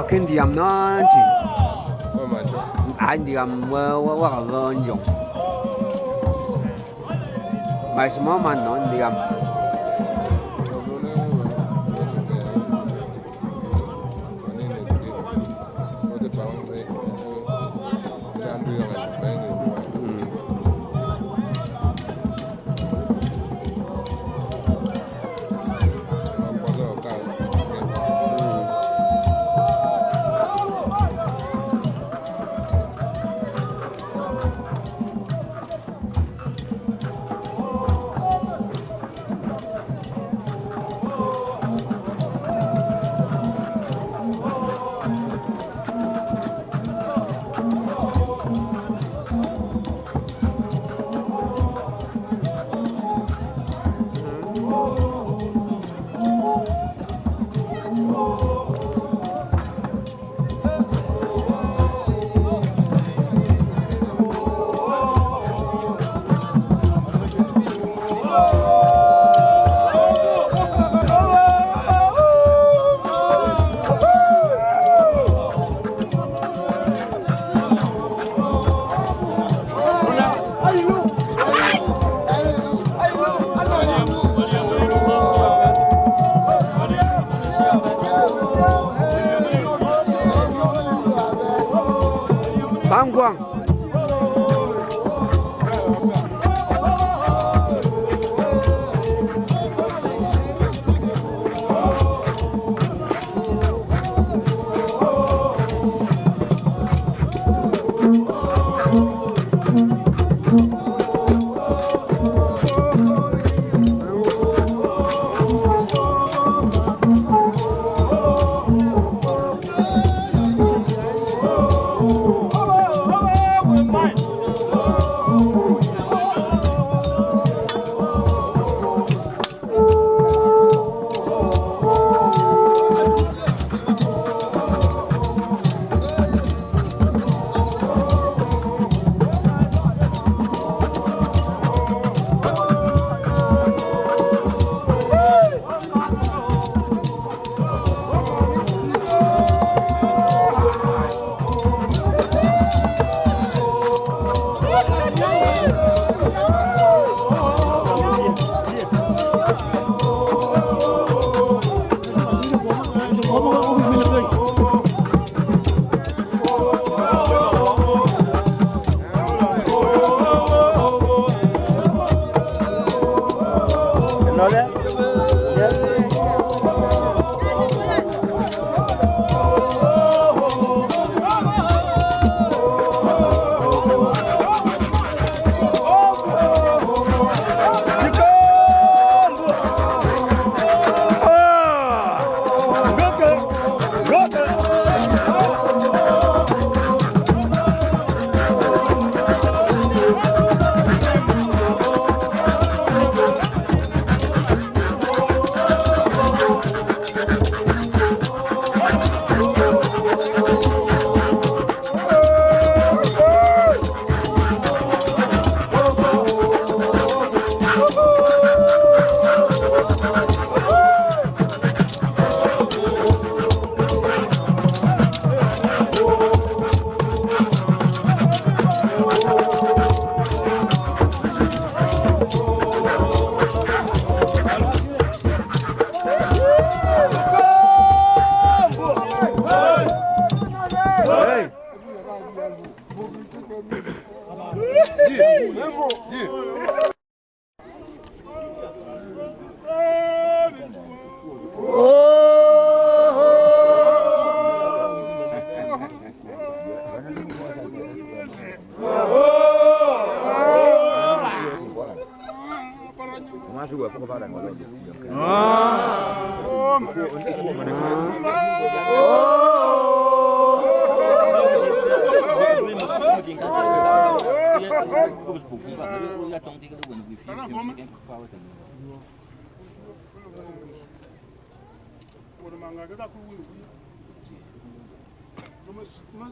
kendi am nanti. Andi am wa gonjong. Mai semua man non di am. Bangguang.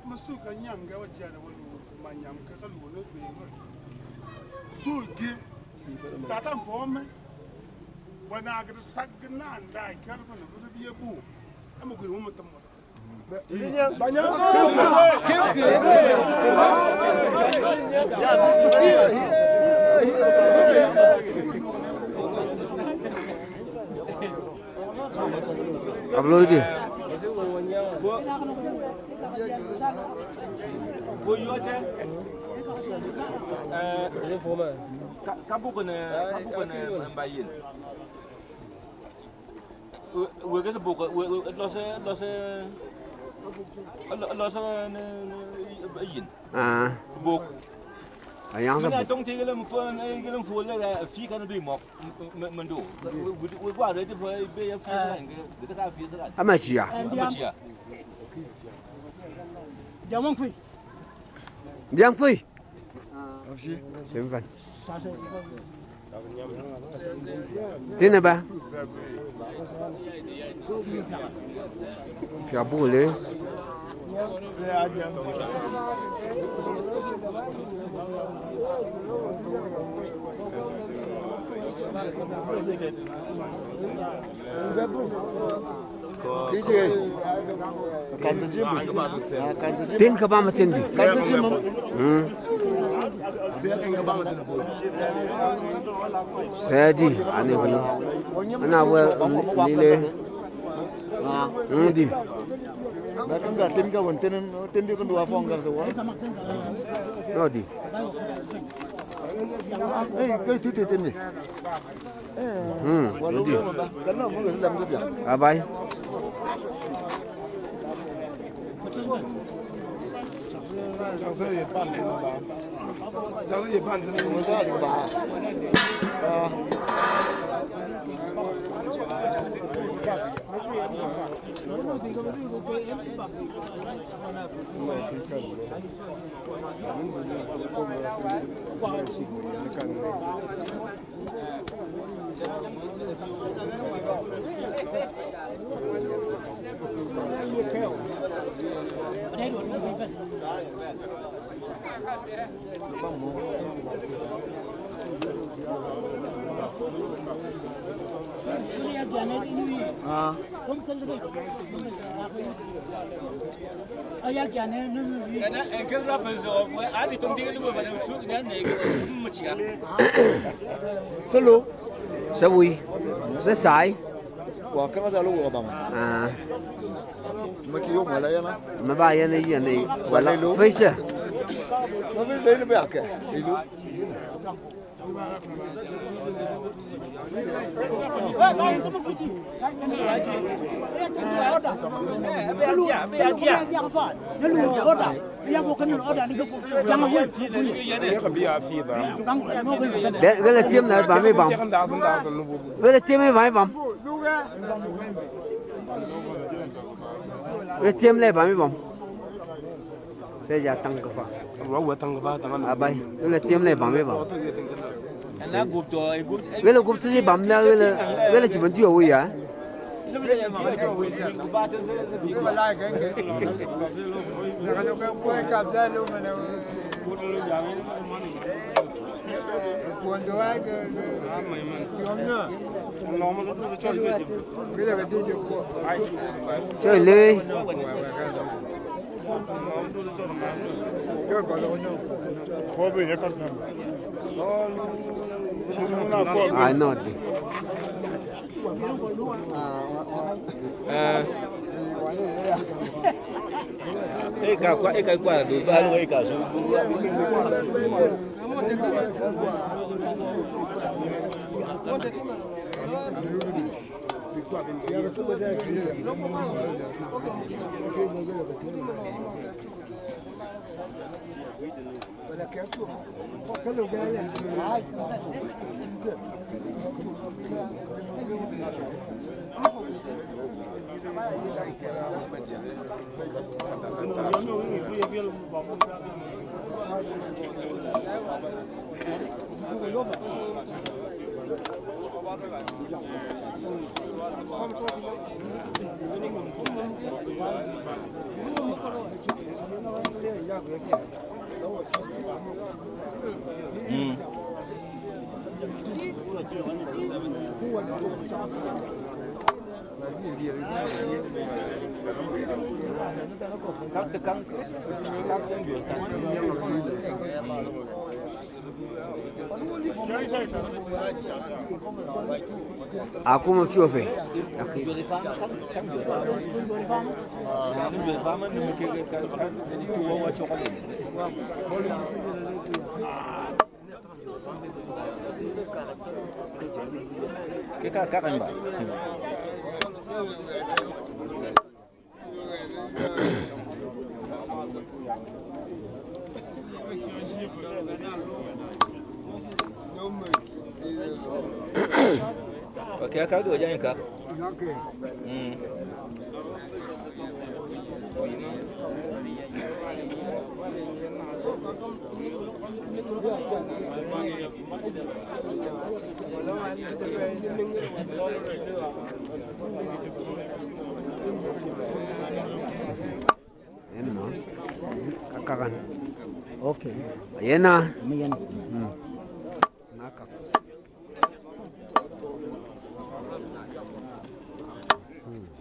Masuka nyanga wajana manyam kakalune bego sugi tata mbome wana agir sagna ndai karfa na biye bu ama gwi mu tamma Upload đi. Kabukan bayin. Gue ke sebuka, lo se bayin. À. Buk. Yang Mình sebut. trong thì cái lâm phun là phi cái nó bị mọc mình đủ. Gue qua đấy thì phải bây giờ phi cái người ta phi cái. À mà chỉ à? Mà chỉ à? Giang Phi. Giang Phi. Trên phần. Tên này ba. Phía bù lên. Tên các bạn mà tên gì? Saya di, ane belum. Ana awal nilai. Di. Kan dah tin kawan tin dia kan dua fong kan semua. No di. Cái thứ tin đi. Di. Kan nó muốn làm cái gì? Abai.江浙也办的吧？江浙也办的那我这个吧。Selalu. Sawi. Selesai. Wah, kan ada lu apa bang? À. Macam yang mana ya na? Mà ba yên này wala face. Nó biết đấy là bé kìa. Ilu. Cái là tiêm này bán mấy bông. Cái là tiêm mấy vài bông. Cái tiêm này bán mấy bông. Saya giờ tăng cái phá. À bay. Cái là tiêm này bán mấy bông. Là group rồi, Cái là cũng chỉ bấm ra cái là chỉ muốn tiêu vậy à? Chơi lười. I know. cái quả đối ba luôn cả số. Aku mau cuci. Oke, kau dua jangan kak. Enak. Kakakan. Oke. Enak. Mian. Nakak. Hmm.